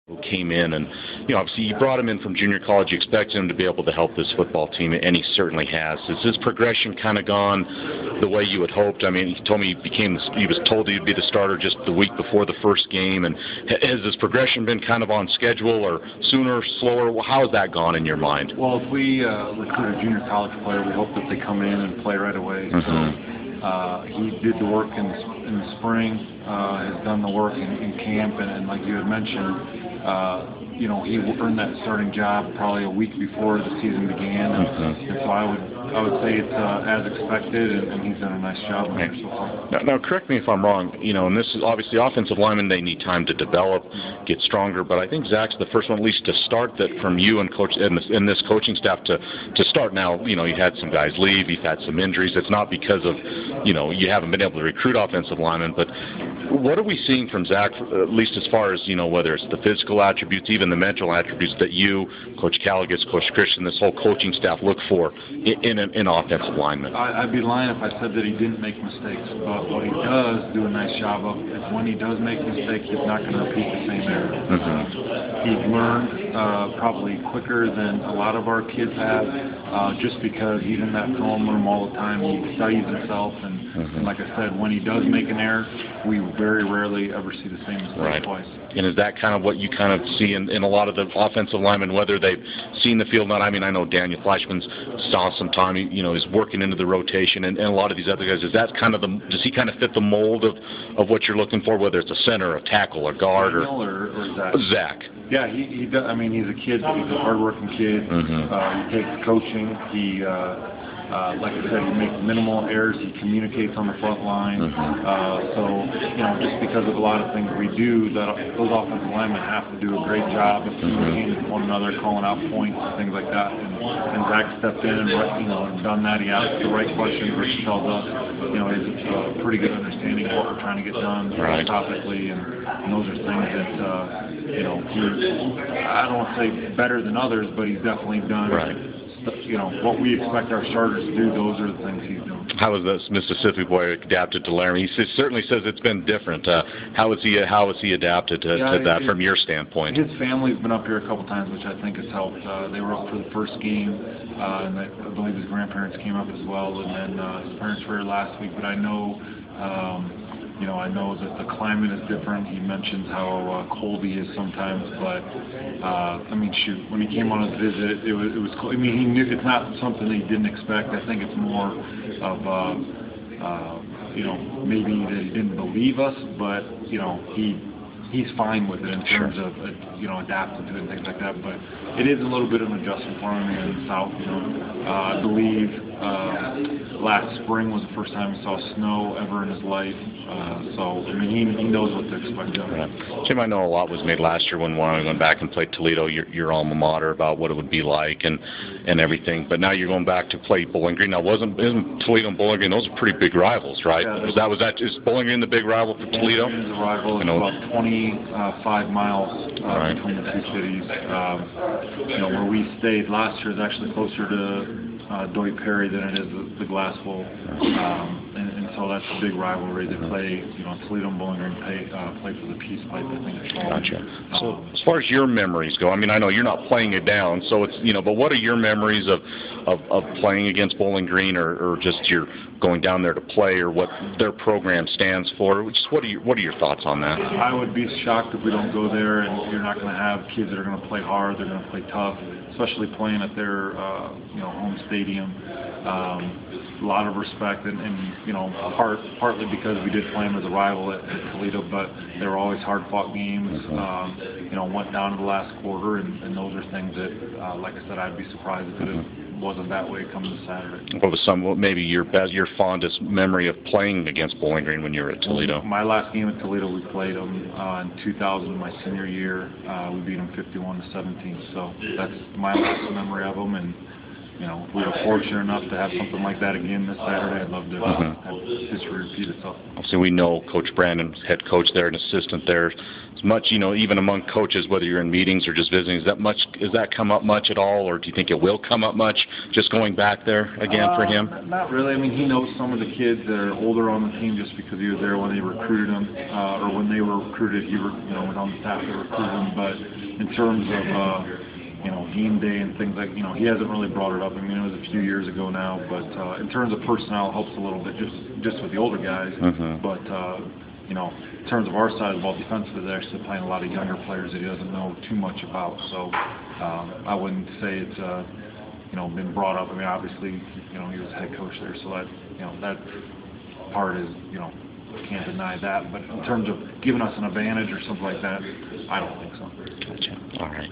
who came in, and obviously you brought him in from junior college. You expected him to be able to help this football team, and he certainly has. Has his progression kind of gone the way you had hoped? I mean, he told me he was told he'd be the starter just the week before the first game, and has his progression been kind of on schedule, or sooner, slower? How has that gone in your mind? Well, if we recruit a junior college player, we hope that they come in and play right away. He did the work in the spring, has done the work in camp, and like you had mentioned, he earned that starting job probably a week before the season began, and so I would say it's as expected, and he's done a nice job there so far. Now, correct me if I'm wrong. And this is obviously offensive linemen. They need time to develop, get stronger. But I think Zach's the first one, at least to start that from you and coach and this coaching staff to start. Now, you had some guys leave. You've had some injuries. It's not because of you haven't been able to recruit offensive linemen, but what are we seeing from Zach, at least as far as, whether it's the physical attributes, even the mental attributes that you, Coach Callaghan, Coach Christian, this whole coaching staff look for in offensive linemen? I'd be lying if I said that he didn't make mistakes, but what he does do a nice job of is when he does make mistakes, he's not going to repeat the same error. He's learned probably quicker than a lot of our kids have, just because he's in that film room all the time. He studies himself, and like I said, when he does make an error, we very rarely ever see the same mistake twice. And is that kind of what you kind of see in a lot of the offensive linemen, whether they've seen the field or not? I mean, I know Daniel Fleischman's saw some time, is working into the rotation, and a lot of these other guys, is that kind of does he kind of fit the mold of what you're looking for, whether it's a center, a tackle, a guard, or Zach? Yeah, he does. I mean, he's a kid. He's a hardworking kid. He takes coaching. He like I said, he makes minimal errors. He communicates on the front line. So, just because of a lot of things we do, those offensive linemen have to do a great job of communicating with one another, calling out points, and things like that. And Zach stepped in and done that. He asked the right questions, which tells us, he has a pretty good understanding of what we're trying to get done topically, and those are things that, I don't want to say better than others, but he's definitely done. What we expect our starters to do, those are the things he's doing. How has this Mississippi boy adapted to Laramie? He certainly says it's been different. How has he adapted to that from your standpoint? His family's been up here a couple times, which I think has helped. They were up for the first game, and I believe his grandparents came up as well, and then his parents were here last week. But I know that the climate is different. He mentions how cold he is sometimes, but when he came on his visit, it was cold. I mean, he knew it's not something that he didn't expect. I think it's more of maybe that he didn't believe us, but he's fine with it in terms of adapting to it and things like that. But it is a little bit of an adjustment for him in the South. I believe last spring was the first time he saw snow ever in his life. He knows what to expect of him. Jim, I know a lot was made last year when Wyoming went back and played Toledo, your alma mater, about what it would be like and everything. But now you're going back to play Bowling Green. Now, isn't Toledo and Bowling Green, those are pretty big rivals, right? Yeah, is Bowling Green the big rival for Toledo? Bowling Green is a rival. It's about 25 miles between the two cities. Where we stayed last year is actually closer to Doy Perry than it is the Glassville, and so that's a big rivalry. They play, Toledo and Bowling Green play for the Peace Pipe, I think it's called. Gotcha. So as far as your memories go, I know you're not playing it down, so it's but what are your memories of playing against Bowling Green, or just your going down there to play, or what their program stands for? Just what are your thoughts on that? I would be shocked if we don't go there and you're not going to have kids that are going to play hard. They're going to play tough, especially playing at their home stadium. A lot of respect, and partly because we did play them as a rival at Toledo, but they were always hard-fought games. Went down to the last quarter, and those are things that, like I said, I'd be surprised if it wasn't that way coming to Saturday. What was maybe your fondest memory of playing against Bowling Green when you were at Toledo? My last game at Toledo, we played them in 2000, my senior year. We beat them 51-17, so that's my last memory of them. And you know, if we were fortunate enough to have something like that again this Saturday, I'd love to have history repeat itself. So we know Coach Brandon, head coach there, and assistant there. As much, you know, even among coaches, whether you're in meetings or just visiting, is that come up much at all, or do you think it will come up much just going back there again for him? Not really. I mean, he knows some of the kids that are older on the team just because he was there when they recruited him, or when they were recruited, he was on the staff that recruited him. But in terms of game day and things like, he hasn't really brought it up. I mean, it was a few years ago now, but in terms of personnel, it helps a little bit just with the older guys. But in terms of our side of the ball, defensively, they're actually playing a lot of younger players that he doesn't know too much about. So I wouldn't say it's been brought up. I mean, obviously, he was head coach there, so that part is can't deny that. But in terms of giving us an advantage or something like that, I don't think so. Gotcha. All right.